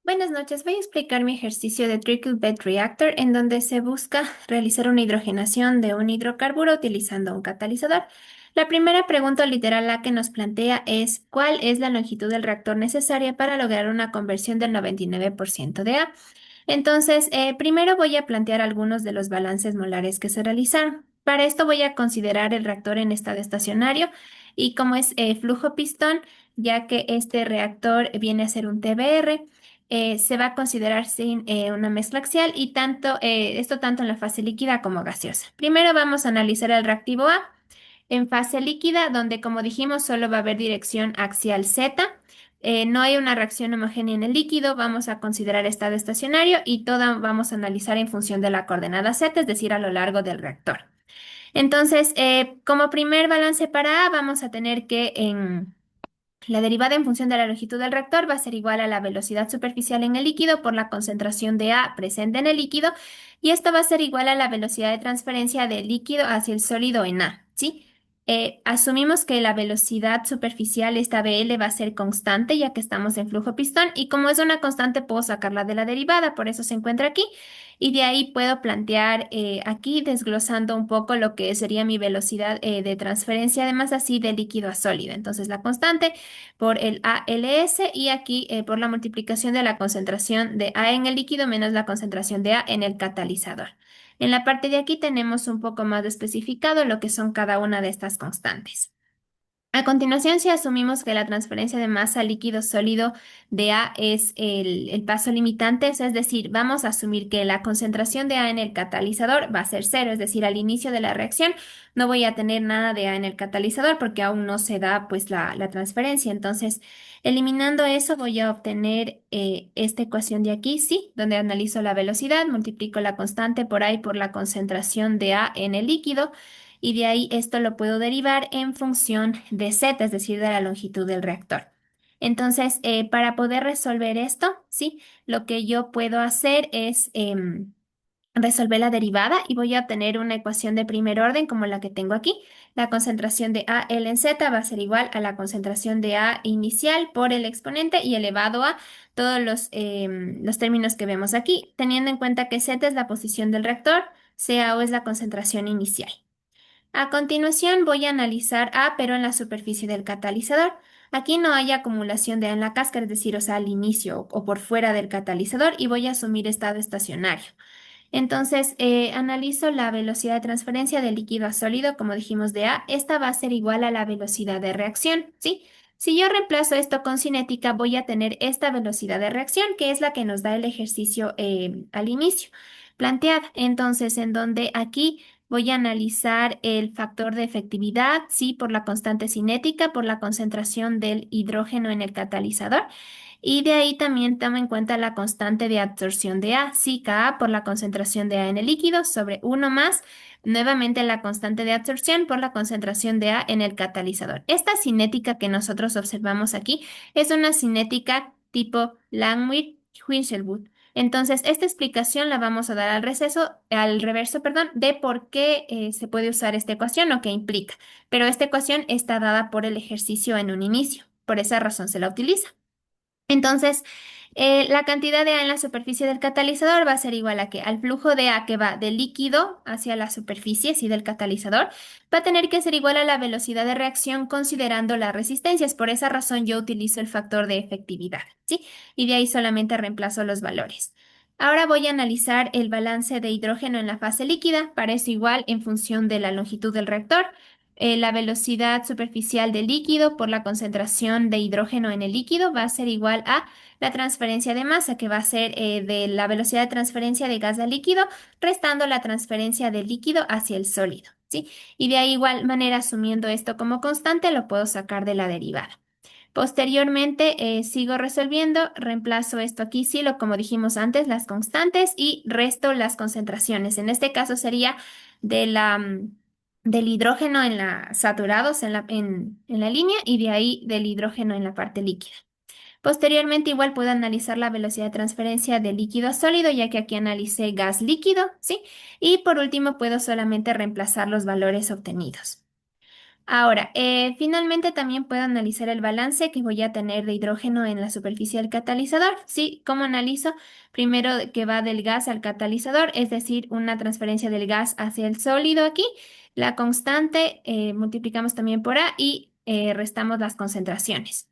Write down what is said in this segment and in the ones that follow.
Buenas noches, voy a explicar mi ejercicio de Trickle Bed Reactor en donde se busca realizar una hidrogenación de un hidrocarburo utilizando un catalizador. La primera pregunta literal la que nos plantea es ¿cuál es la longitud del reactor necesaria para lograr una conversión del 99% de A? Entonces, primero voy a plantear algunos de los balances molares que se realizaron. Para esto voy a considerar el reactor en estado estacionario y como es flujo pistón, ya que este reactor viene a ser un TBR, se va a considerar sin una mezcla axial y esto tanto en la fase líquida como gaseosa. Primero vamos a analizar el reactivo A en fase líquida, donde como dijimos solo va a haber dirección axial Z. No hay una reacción homogénea en el líquido, vamos a considerar estado estacionario y toda vamos a analizar en función de la coordenada Z, es decir, a lo largo del reactor. Entonces, como primer balance para A, vamos a tener que en la derivada en función de la longitud del reactor va a ser igual a la velocidad superficial en el líquido por la concentración de A presente en el líquido y esto va a ser igual a la velocidad de transferencia del líquido hacia el sólido en A, ¿sí? Asumimos que la velocidad superficial, esta BL, va a ser constante ya que estamos en flujo pistón y como es una constante puedo sacarla de la derivada, por eso se encuentra aquí y de ahí puedo plantear aquí desglosando un poco lo que sería mi velocidad de transferencia de masa así de líquido a sólido. Entonces la constante por el ALS y aquí por la multiplicación de la concentración de A en el líquido menos la concentración de A en el catalizador. En la parte de aquí tenemos un poco más especificado lo que son cada una de estas constantes. A continuación, si asumimos que la transferencia de masa líquido-sólido de A es el paso limitante, es decir, vamos a asumir que la concentración de A en el catalizador va a ser cero, es decir, al inicio de la reacción no voy a tener nada de A en el catalizador porque aún no se da pues la transferencia. Entonces, eliminando eso voy a obtener esta ecuación de aquí, sí, donde analizo la velocidad, multiplico la constante por A y por la concentración de A en el líquido y de ahí esto lo puedo derivar en función de z, es decir, de la longitud del reactor. Entonces, para poder resolver esto, ¿sí? Lo que yo puedo hacer es resolver la derivada y voy a obtener una ecuación de primer orden como la que tengo aquí. La concentración de AL en Z va a ser igual a la concentración de A inicial por el exponente y elevado a todos los términos que vemos aquí, teniendo en cuenta que Z es la posición del reactor, CaO es la concentración inicial. A continuación voy a analizar A, pero en la superficie del catalizador. Aquí no hay acumulación de A en la cáscara, es decir, o sea, al inicio o por fuera del catalizador y voy a asumir estado estacionario. Entonces, analizo la velocidad de transferencia de líquido a sólido, como dijimos de A. Esta va a ser igual a la velocidad de reacción, ¿sí? Si yo reemplazo esto con cinética, voy a tener esta velocidad de reacción, que es la que nos da el ejercicio al inicio planteada. Entonces, en donde aquí voy a analizar el factor de efectividad, sí, por la constante cinética, por la concentración del hidrógeno en el catalizador. Y de ahí también toma en cuenta la constante de absorción de A, sí, Ka por la concentración de A en el líquido sobre uno más, nuevamente la constante de absorción por la concentración de A en el catalizador. Esta cinética que nosotros observamos aquí es una cinética tipo Langmuir-Hinshelwood. Entonces, esta explicación la vamos a dar al reverso, perdón, de por qué se puede usar esta ecuación o qué implica. Pero esta ecuación está dada por el ejercicio en un inicio. Por esa razón se la utiliza. Entonces, la cantidad de A en la superficie del catalizador va a ser igual a que al flujo de A que va del líquido hacia la superficie, sí, del catalizador, va a tener que ser igual a la velocidad de reacción considerando las resistencias. Por esa razón yo utilizo el factor de efectividad, ¿sí? Y de ahí solamente reemplazo los valores. Ahora voy a analizar el balance de hidrógeno en la fase líquida. Para eso igual en función de la longitud del reactor la velocidad superficial del líquido por la concentración de hidrógeno en el líquido va a ser igual a la transferencia de masa, que va a ser de la velocidad de transferencia de gas a líquido, restando la transferencia del líquido hacia el sólido, ¿sí? Y de ahí igual manera, asumiendo esto como constante, lo puedo sacar de la derivada. Posteriormente, sigo resolviendo, reemplazo esto aquí, sí, lo como dijimos antes, las constantes y resto las concentraciones. En este caso sería de del hidrógeno en la saturados en la línea y de ahí del hidrógeno en la parte líquida. Posteriormente, igual puedo analizar la velocidad de transferencia de líquido a sólido, ya que aquí analicé gas líquido, ¿sí? Y por último, puedo solamente reemplazar los valores obtenidos. Ahora, finalmente también puedo analizar el balance que voy a tener de hidrógeno en la superficie del catalizador. Sí, ¿cómo analizo? Primero que va del gas al catalizador, es decir, una transferencia del gas hacia el sólido aquí. La constante multiplicamos también por A y restamos las concentraciones.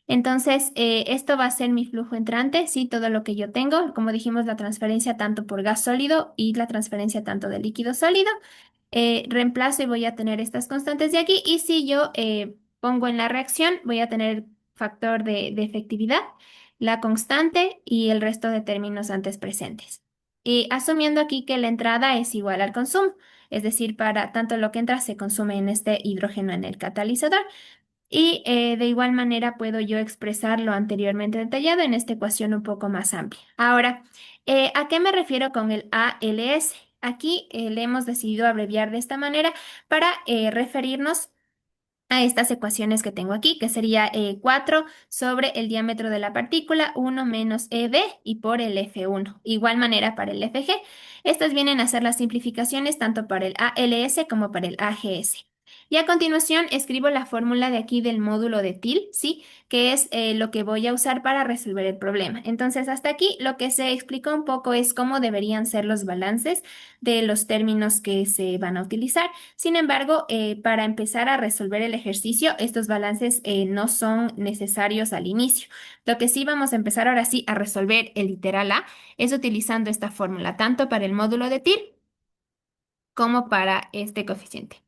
Entonces, esto va a ser mi flujo entrante, sí, todo lo que yo tengo. Como dijimos, la transferencia tanto por gas sólido y la transferencia tanto de líquido sólido. Reemplazo y voy a tener estas constantes de aquí. Y si yo pongo en la reacción, voy a tener factor de efectividad, la constante y el resto de términos antes presentes. Y asumiendo aquí que la entrada es igual al consumo, es decir, para tanto lo que entra se consume en este hidrógeno en el catalizador. Y de igual manera puedo yo expresar lo anteriormente detallado en esta ecuación un poco más amplia. Ahora, ¿a qué me refiero con el ALS? Aquí le hemos decidido abreviar de esta manera para referirnos a estas ecuaciones que tengo aquí, que sería 4 sobre el diámetro de la partícula, 1 menos EB y por el F1. Igual manera para el FG. Estas vienen a ser las simplificaciones tanto para el ALS como para el AGS. Y a continuación escribo la fórmula de aquí del módulo de TIL, ¿sí? Que es lo que voy a usar para resolver el problema. Entonces, hasta aquí lo que se explicó un poco es cómo deberían ser los balances de los términos que se van a utilizar. Sin embargo, para empezar a resolver el ejercicio, estos balances no son necesarios al inicio. Lo que sí vamos a empezar ahora sí a resolver el literal A es utilizando esta fórmula, tanto para el módulo de TIL como para este coeficiente.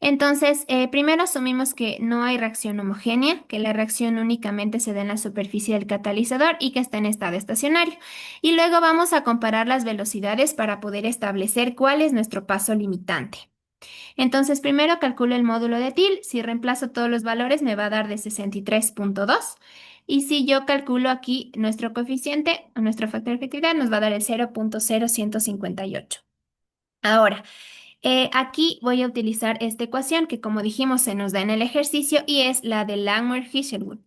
Entonces, primero asumimos que no hay reacción homogénea, que la reacción únicamente se da en la superficie del catalizador y que está en estado estacionario. Y luego vamos a comparar las velocidades para poder establecer cuál es nuestro paso limitante. Entonces, primero calculo el módulo de TIL. Si reemplazo todos los valores, me va a dar de 63,2. Y si yo calculo aquí nuestro coeficiente o nuestro factor de efectividad, nos va a dar el 0,0158. Ahora, aquí voy a utilizar esta ecuación que, como dijimos, se nos da en el ejercicio y es la de Langmuir-Hishelwood.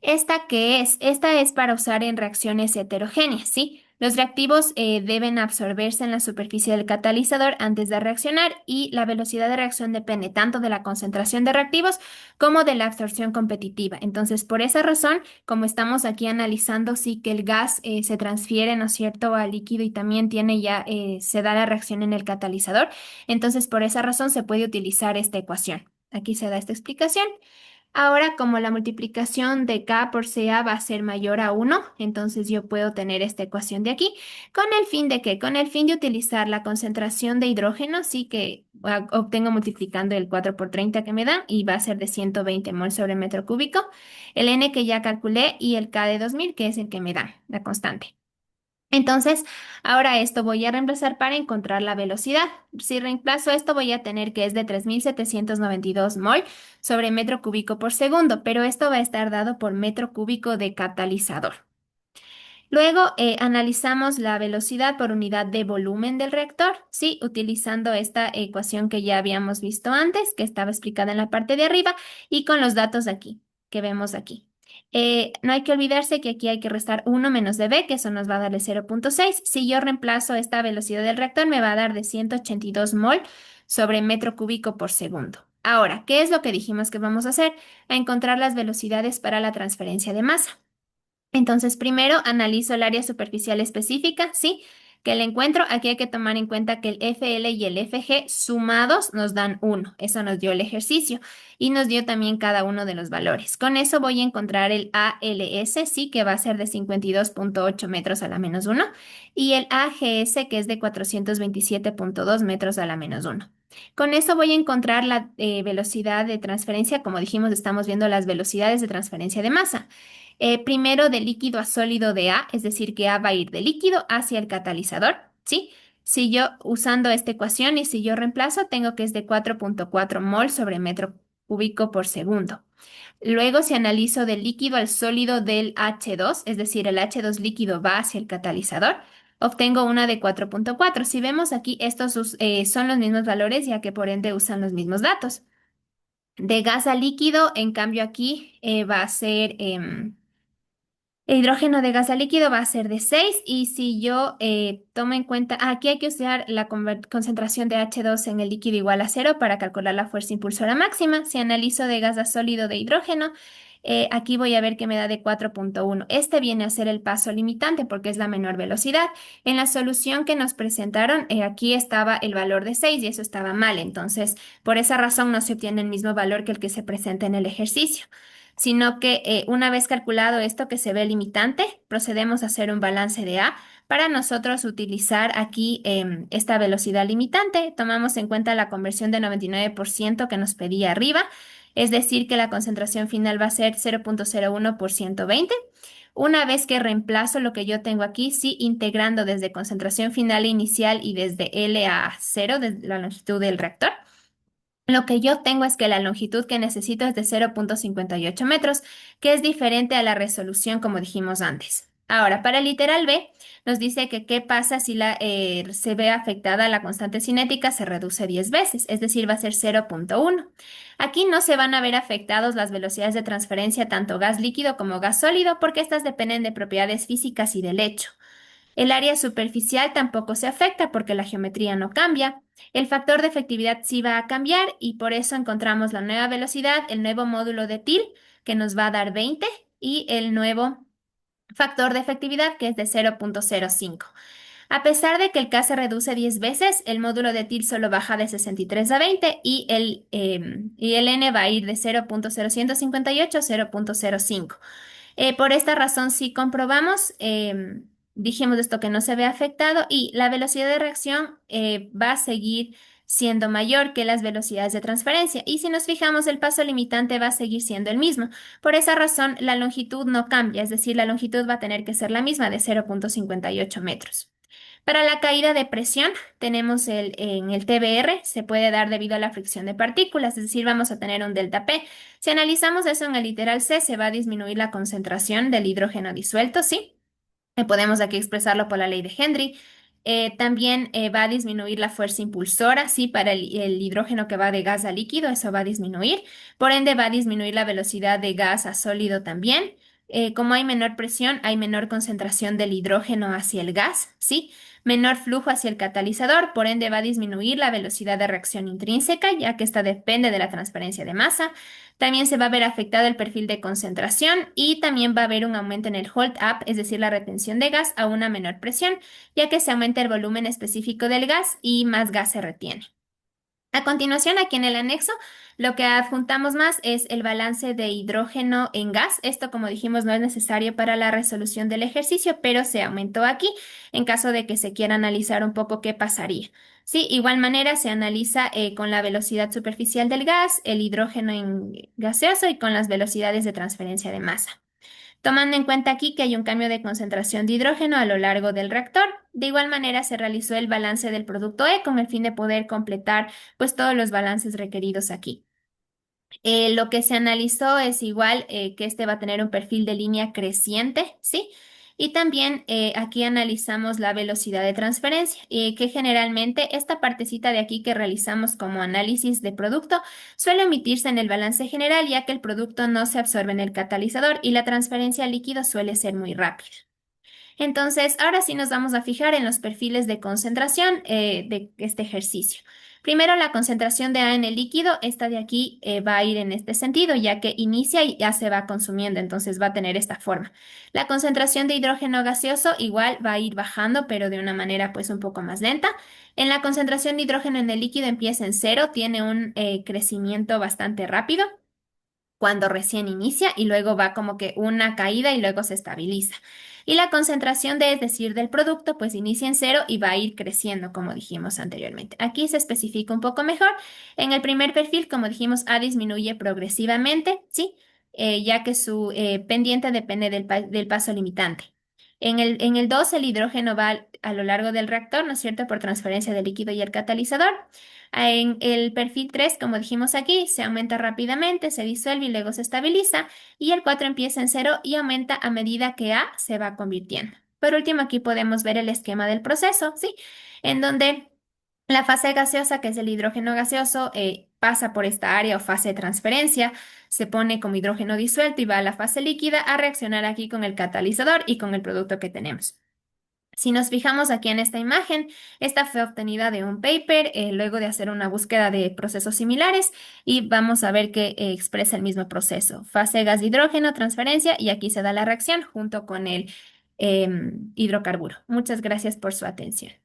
¿Esta qué es? Esta es para usar en reacciones heterogéneas, ¿sí? Los reactivos deben absorberse en la superficie del catalizador antes de reaccionar y la velocidad de reacción depende tanto de la concentración de reactivos como de la absorción competitiva. Entonces, por esa razón, como estamos aquí analizando, sí que el gas se transfiere, ¿no es cierto?, al líquido y también tiene ya, se da la reacción en el catalizador. Entonces, por esa razón se puede utilizar esta ecuación. Aquí se da esta explicación. Ahora, como la multiplicación de K por CA va a ser mayor a 1, entonces yo puedo tener esta ecuación de aquí. ¿Con el fin de qué? Con el fin de utilizar la concentración de hidrógeno, sí que obtengo multiplicando el 4 por 30 que me dan y va a ser de 120 mol sobre metro cúbico. El N que ya calculé y el K de 2000 que es el que me da, la constante. Entonces, ahora esto voy a reemplazar para encontrar la velocidad. Si reemplazo esto, voy a tener que es de 3792 mol sobre metro cúbico por segundo, pero esto va a estar dado por metro cúbico de catalizador. Luego, analizamos la velocidad por unidad de volumen del reactor, sí, utilizando esta ecuación que ya habíamos visto antes, que estaba explicada en la parte de arriba, y con los datos aquí, que vemos aquí. No hay que olvidarse que aquí hay que restar 1 menos dB, que eso nos va a dar de 0,6. Si yo reemplazo esta velocidad del reactor, me va a dar de 182 mol sobre metro cúbico por segundo. Ahora, ¿qué es lo que dijimos que vamos a hacer? A encontrar las velocidades para la transferencia de masa. Entonces, primero analizo el área superficial específica, ¿sí? Que la encuentro. Aquí hay que tomar en cuenta que el FL y el FG sumados nos dan 1. Eso nos dio el ejercicio y nos dio también cada uno de los valores. Con eso voy a encontrar el ALS, sí, que va a ser de 52,8 metros a la menos 1, y el AGS, que es de 427,2 metros a la menos 1. Con eso voy a encontrar la velocidad de transferencia. Como dijimos, estamos viendo las velocidades de transferencia de masa. Primero de líquido a sólido de A, es decir, que A va a ir de líquido hacia el catalizador, ¿sí? Si yo usando esta ecuación y si yo reemplazo, tengo que es de 4,4 mol sobre metro cúbico por segundo. Luego, si analizo del líquido al sólido del H2, es decir, el H2 líquido va hacia el catalizador, obtengo una de 4,4. Si vemos aquí, estos son los mismos valores, ya que por ende usan los mismos datos. De gas a líquido, en cambio aquí va a ser El hidrógeno de gas a líquido va a ser de 6 y si yo tomo en cuenta, aquí hay que usar la concentración de H2 en el líquido igual a cero para calcular la fuerza impulsora máxima. Si analizo de gas a sólido de hidrógeno, aquí voy a ver que me da de 4,1. Este viene a ser el paso limitante porque es la menor velocidad. En la solución que nos presentaron, aquí estaba el valor de 6 y eso estaba mal. Entonces, por esa razón no se obtiene el mismo valor que el que se presenta en el ejercicio, sino que una vez calculado esto que se ve limitante, procedemos a hacer un balance de A para nosotros utilizar aquí esta velocidad limitante. Tomamos en cuenta la conversión de 99% que nos pedía arriba, es decir, que la concentración final va a ser 0,01 por 120. Una vez que reemplazo lo que yo tengo aquí, sí, integrando desde concentración final e inicial y desde L a cero, desde la longitud del reactor. Lo que yo tengo es que la longitud que necesito es de 0,58 metros, que es diferente a la resolución como dijimos antes. Ahora, para el literal B, nos dice que qué pasa si se ve afectada la constante cinética, se reduce 10 veces, es decir, va a ser 0,1. Aquí no se van a ver afectados las velocidades de transferencia tanto gas líquido como gas sólido, porque estas dependen de propiedades físicas y del hecho. El área superficial tampoco se afecta porque la geometría no cambia. El factor de efectividad sí va a cambiar y por eso encontramos la nueva velocidad, el nuevo módulo de TIL que nos va a dar 20 y el nuevo factor de efectividad que es de 0,05. A pesar de que el K se reduce 10 veces, el módulo de TIL solo baja de 63 a 20 y el N va a ir de 0,0158 a 0,05. Por esta razón, si comprobamos, dijimos esto que no se ve afectado y la velocidad de reacción va a seguir siendo mayor que las velocidades de transferencia. Y si nos fijamos, el paso limitante va a seguir siendo el mismo. Por esa razón, la longitud no cambia, es decir, la longitud va a tener que ser la misma de 0,58 metros. Para la caída de presión, tenemos en el TBR, se puede dar debido a la fricción de partículas, es decir, vamos a tener un delta P. Si analizamos eso en el literal C, se va a disminuir la concentración del hidrógeno disuelto, ¿sí? Podemos aquí expresarlo por la ley de Henry. También va a disminuir la fuerza impulsora, sí, para el hidrógeno que va de gas a líquido, eso va a disminuir. Por ende, va a disminuir la velocidad de gas a sólido también. Como hay menor presión, hay menor concentración del hidrógeno hacia el gas, ¿sí? Menor flujo hacia el catalizador, por ende va a disminuir la velocidad de reacción intrínseca, ya que esta depende de la transferencia de masa. También se va a ver afectado el perfil de concentración y también va a haber un aumento en el hold up, es decir, la retención de gas a una menor presión, ya que se aumenta el volumen específico del gas y más gas se retiene. A continuación, aquí en el anexo, lo que adjuntamos más es el balance de hidrógeno en gas. Esto, como dijimos, no es necesario para la resolución del ejercicio, pero se aumentó aquí en caso de que se quiera analizar un poco qué pasaría. Sí, igual manera se analiza con la velocidad superficial del gas, el hidrógeno en gaseoso y con las velocidades de transferencia de masa. Tomando en cuenta aquí que hay un cambio de concentración de hidrógeno a lo largo del reactor. De igual manera se realizó el balance del producto E con el fin de poder completar pues todos los balances requeridos aquí. Lo que se analizó es igual que este va a tener un perfil de línea creciente, ¿sí? Y también aquí analizamos la velocidad de transferencia, que generalmente esta partecita de aquí que realizamos como análisis de producto suele emitirse en el balance general, ya que el producto no se absorbe en el catalizador y la transferencia al líquido suele ser muy rápida. Entonces, ahora sí nos vamos a fijar en los perfiles de concentración de este ejercicio. Primero, la concentración de A en el líquido, esta de aquí va a ir en este sentido, ya que inicia y ya se va consumiendo, entonces va a tener esta forma. La concentración de hidrógeno gaseoso igual va a ir bajando, pero de una manera pues un poco más lenta. En la concentración de hidrógeno en el líquido empieza en cero, tiene un crecimiento bastante rápido cuando recién inicia y luego va como que una caída y luego se estabiliza. Y la concentración de, es decir, del producto, pues inicia en cero y va a ir creciendo, como dijimos anteriormente. Aquí se especifica un poco mejor. En el primer perfil, como dijimos, A disminuye progresivamente, ¿sí? Ya que su pendiente depende del paso limitante. En el 2, el hidrógeno va a lo largo del reactor, ¿no es cierto?, por transferencia del líquido y el catalizador. En el perfil 3, como dijimos aquí, se aumenta rápidamente, se disuelve y luego se estabiliza. Y el 4 empieza en cero y aumenta a medida que A se va convirtiendo. Por último, aquí podemos ver el esquema del proceso, ¿sí? En donde La fase gaseosa, que es el hidrógeno gaseoso, pasa por esta área o fase de transferencia, se pone como hidrógeno disuelto y va a la fase líquida a reaccionar aquí con el catalizador y con el producto que tenemos. Si nos fijamos aquí en esta imagen, esta fue obtenida de un paper luego de hacer una búsqueda de procesos similares y vamos a ver que expresa el mismo proceso. Fase gas de hidrógeno, transferencia y aquí se da la reacción junto con el hidrocarburo. Muchas gracias por su atención.